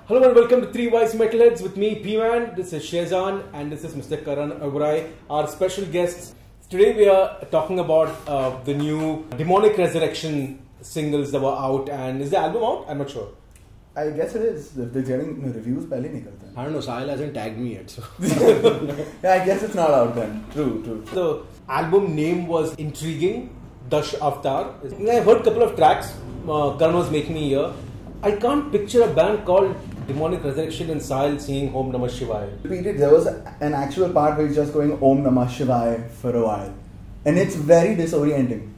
Hello and welcome to 3 Wise Metalheads with me, P-Man. This is Shezan and this is Mr. Karan Oberoi, our special guests. Today we are talking about the new Demonic Resurrection singles that were out. And is the album out? I'm not sure. I guess it is. If they're getting reviews, pehle nikalte hain. I don't know, Sahil hasn't tagged me yet. So. Yeah, I guess it's not out then. True. The album name was intriguing, Dashavatar. I heard a couple of tracks Karan was making me hear. I can't picture a band called Demonic Resurrection and Sahil singing Om Namah Shivaya. Repeated, there was an actual part where he's just going Om Namah Shivaya for a while. And it's very disorienting.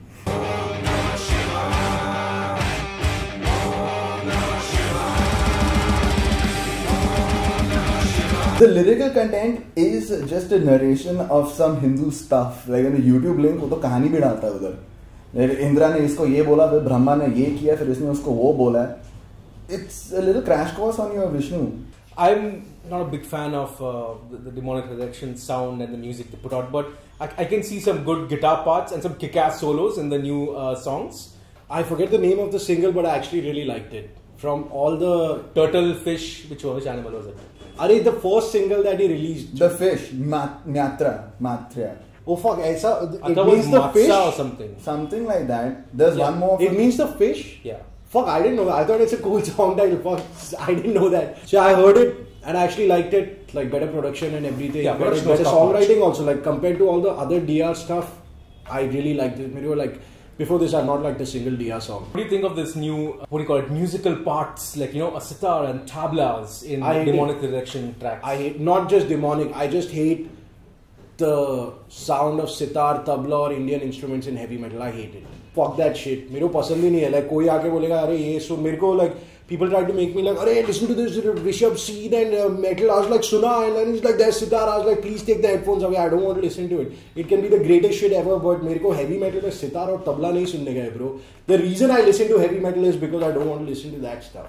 The lyrical content is just a narration of some Hindu stuff. Like in the YouTube link, वो तो कहानी भी डालता है उधर. इंद्रा ने इसको ये बोला, फिर ब्रह्मा ने ये किया, फिर इसने उसको वो बोला है. It's a little crash course on your Vishnu. I'm not a big fan of the Demonic Resurrection sound and the music they put out, but I can see some good guitar parts and some kick-ass solos in the new songs. I forget the name of the single, but I actually really liked it. From all the Turtle, Fish, which animal was it? The first single that he released. The fish, Matra. Oh fuck, aisa, it means the fish or something. Something like that. There's one more. It means the fish? Yeah. Fuck, I didn't know. I thought it's a cool song title. Fuck, I didn't know that. So I heard it and I actually liked it. Like better production and everything. Yeah, better songwriting also. Like compared to all the other DR stuff, I really liked it. Maybe like before this, I've not liked a single DR song. What do you think of this new, what do you call it, musical parts, like, a sitar and tablas in Demonic Resurrection tracks? I hate, not just demonic, I just hate the sound of sitar, tabla or Indian instruments in heavy metal. I hate it. Fuck that shit. मेरे को पसंद ही नहीं है. Like कोई आके बोलेगा अरे ये सुन मेरे को like people try to make me like अरे listen to this Rishabh scene and metal. I was like सुना and then it's like there's sitar. I was like please take the headphones away. I don't want to listen to it. It can be the greatest shit ever, but मेरे को heavy metal में sitar और tabla नहीं सुनने का है bro. The reason I listen to heavy metal is because I don't want to listen to that stuff.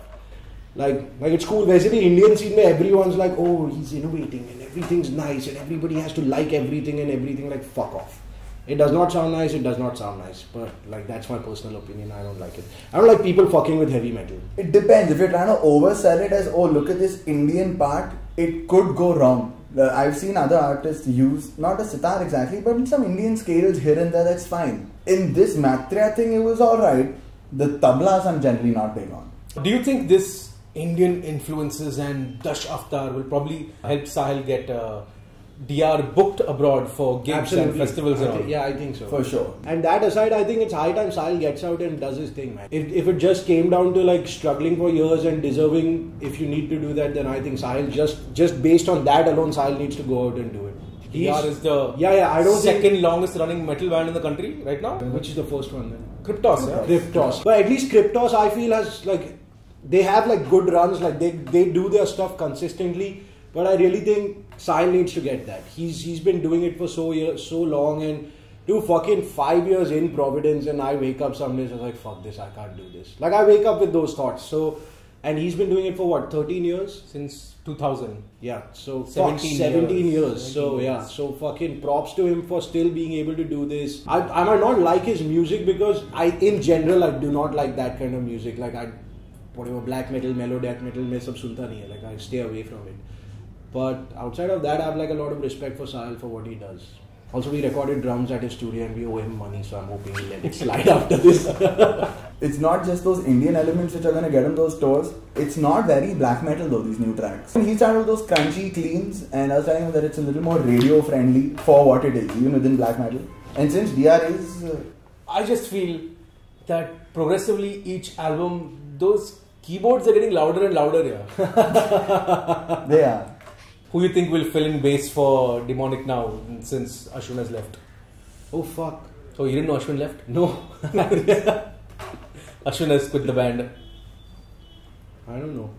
Like it's cool. वैसे भी Indian scene में everyone's like oh he's innovating and everything's nice and everybody has to like everything and everything. Like fuck off. It does not sound nice, it does not sound nice. But like that's my personal opinion, I don't like it. I don't like people fucking with heavy metal. It depends. If you're trying to oversell it as, oh look at this Indian part, it could go wrong. I've seen other artists use, not a sitar exactly, but some Indian scales here and there, that's fine. In this Matra thing, it was alright. The tablas I'm generally not big on. Do you think this Indian influences and Dashavatar will probably help Sahil get DR booked abroad for gigs and festivals and all? Yeah, I think so. For sure. And that aside, I think it's high time Sahil gets out and does his thing, man. If it just came down to like struggling for years and deserving, if you need to do that, then I think Sahil just based on that alone, Sahil needs to go out and do it. DR is the I don't second longest running metal band in the country right now. Which is the first one then? Cryptos, yeah. Cryptos. But at least Cryptos, I feel has like they have like good runs, like they do their stuff consistently. But I really think Sahil needs to get that. He's been doing it for so long, and dude, fucking 5 years in Providence, and I wake up some days I was like, fuck this, I can't do this. Like I wake up with those thoughts. So, and he's been doing it for what, 13 years? Since 2000. Yeah, so 17 years. So yeah, so fucking props to him for still being able to do this. I might not like his music because in general I do not like that kind of music. Like whatever black metal, mellow death metal, मैं सब सुनता नहीं है. Like I stay away from it. But outside of that, I have like a lot of respect for Sahil for what he does. Also, we recorded drums at his studio and we owe him money, so I'm hoping he'll let it slide after this. It's not just those Indian elements which are going to get on those tours. It's not very black metal though, these new tracks. He started with those crunchy cleans, and I was telling him that it's a little more radio friendly for what it is, even within black metal. And since DR is... I just feel that progressively each album, those keyboards are getting louder and louder here. They are. Who do you think will fill in bass for Demonic now since Ashwin has left? Oh fuck. Oh, you didn't know Ashwin left? No. Ashwin has quit the band. I don't know.